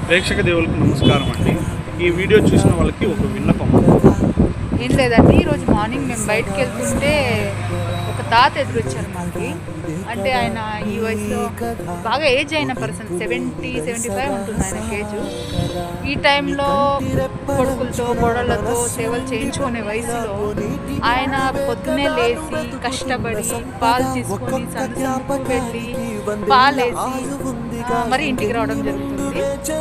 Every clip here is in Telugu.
ప్రేక్షక దేవులకు నమస్కారం అండి. ఈ వీడియో చూసిన వాళ్ళకి ఒక విన్నపం. ఏం లేదండి, ఈరోజు మార్నింగ్ మేము బయటకు వెళ్తుంటే ఒక తాత ఎదురొచ్చారు మాకి. అంటే ఆయన ఈ వయసులో బాగా ఏజ్ అయిన పర్సన్, 70-75 ఉంటుంది ఆయన ఏజ్. ఈ టైంలో కొడుకులతో కోడళ్ళతో సేవలు చేయించుకునే వయసులో ఆయన పొద్దున్నే లేచి కష్టపడి పాలు తీసుకొని సందుకు వెళ్ళి పాలేసి మరి ఇంటికి రావడం జరుగుతుంది.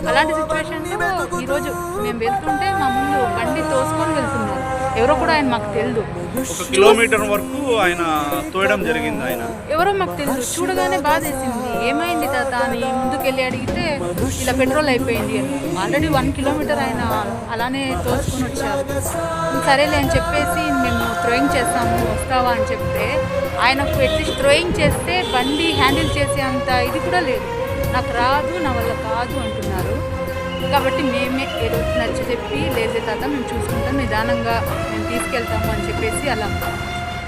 అలాంటి సిచ్యువేషన్లో ఈరోజు మేము వెళ్తుంటే మా ముందు బండి తోసుకొని వెళ్తున్నారు. ఎవరో కూడా ఆయన మాకు తెలియదు. 1 కిలోమీటర్ వరకు ఆయన తోయడం జరిగింది. ఆయన ఎవరో మాకు తెలియదు. చూడగానే బాధేసింది. ఏమైంది తాత అని ముందుకెళ్ళి అడిగితే ఇలా పెట్రోల్ అయిపోయింది అని. ఆల్రెడీ 1 కిలోమీటర్ ఆయన అలానే తోసుకొని వచ్చారు. సరేలే అని చెప్పేసి మేము థ్రోయింగ్ చేస్తాము వస్తావా అని చెప్తే ఆయనకు అట్లీస్ట్ థ్రోయింగ్ చేస్తే బండి హ్యాండిల్ చేసే అంత ఇది కూడా లేదు. నాకు రాదు, నా వల్ల కాదు అంటున్నారు. కాబట్టి మేమే ఏదో నచ్చ చెప్పి లేదు తాత మేము చూసుకుంటాం, నిదానంగా మేము తీసుకెళ్తాము అని చెప్పేసి అలా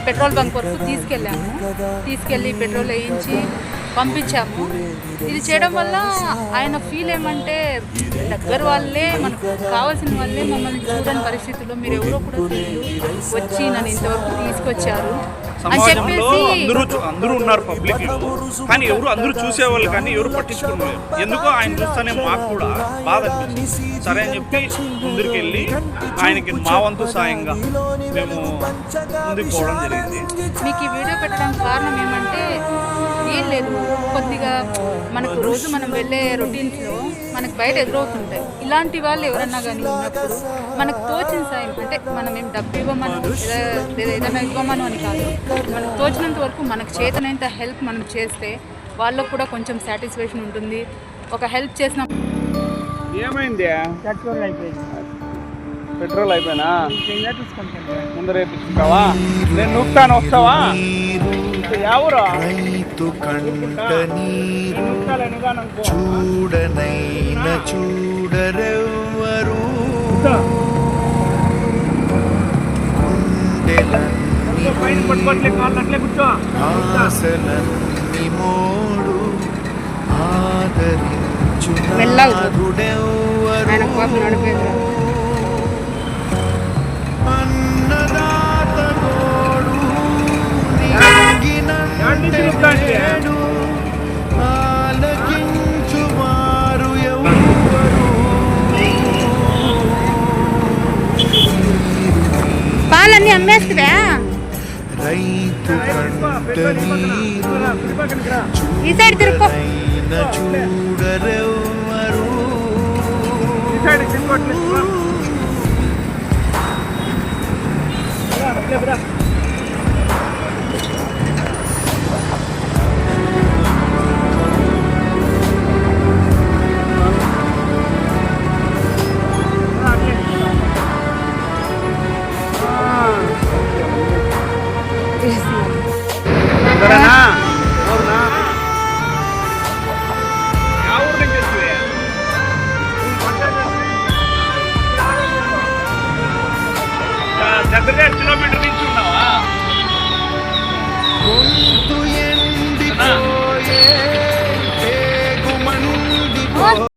పెట్రోల్ బంక్ వరకు తీసుకెళ్ళి పెట్రోల్ వేయించి పంపించాము. ఇది చేయడం వల్ల ఆయన ఫీల్ ఏమంటే దగ్గర వాళ్ళే, మనకు కావాల్సిన వాళ్ళే మమ్మల్ని చూడని పరిస్థితుల్లో మీరు ఎవరో కూడా వచ్చి నన్ను ఇంతవరకు తీసుకొచ్చారు అని చెప్పేసి. అందరూ ఉన్నారు పబ్లిక్ లో, కానీ అందరూ చూసేవాళ్ళు కానీ ఎవరు పట్టించుకున్నారు. ఎందుకో ఆయన చూస్తేనే మాకు కూడా బాధ అనిపిస్తుంది. సరే అని చెప్పి ముందుకు వెళ్ళి ఆయనకి మా వంతు సాయంగా మేము ముందుకు పోవడం జరిగింది. మీకు ఈ వీడియో పెట్టడానికి కారణం ఏమంటే ఏం లేదు, కొద్దిగా మనకు రోజు మనం వెళ్ళే రొటీన్స్లో మనకు బయట ఎదురవుతుంటాయి. ఇలాంటి వాళ్ళు ఎవరన్నా కానీ ఉన్నప్పుడు మనకు తోచిన సాయం, అంటే మనం ఏం డబ్బు ఇవ్వమను లేదా ఏదైనా ఇవ్వమను అని కాదు, మనకు తోచినంత వరకు మనకు చేతనైనంత హెల్ప్ మనం చేస్తే వాళ్ళకు కూడా కొంచెం సాటిస్ఫాక్షన్ ఉంటుంది. ఒక హెల్ప్ చేసిన ఏమైంది? పెట్రోల్ అయిపోయినా ముందర వేయించుకుంటావా? నేను నూపుతాను, వస్తావా? ఎవరు చూడనైన చూడరెవ్వరు ఆశలన్నీ మోడు ఆదరించు అన్నదాత గోడు ఆలకించువారు ఎవరు? పాలన్నీ అమ్మేస్తువా? రైతు కంట నీరు ఈ సైడ్ తిరుపు. చూడరెవ్వరు దగ్గర కిలోమీటర్ నుంచి ఉన్నావా? గొంతు ఎండిపోయే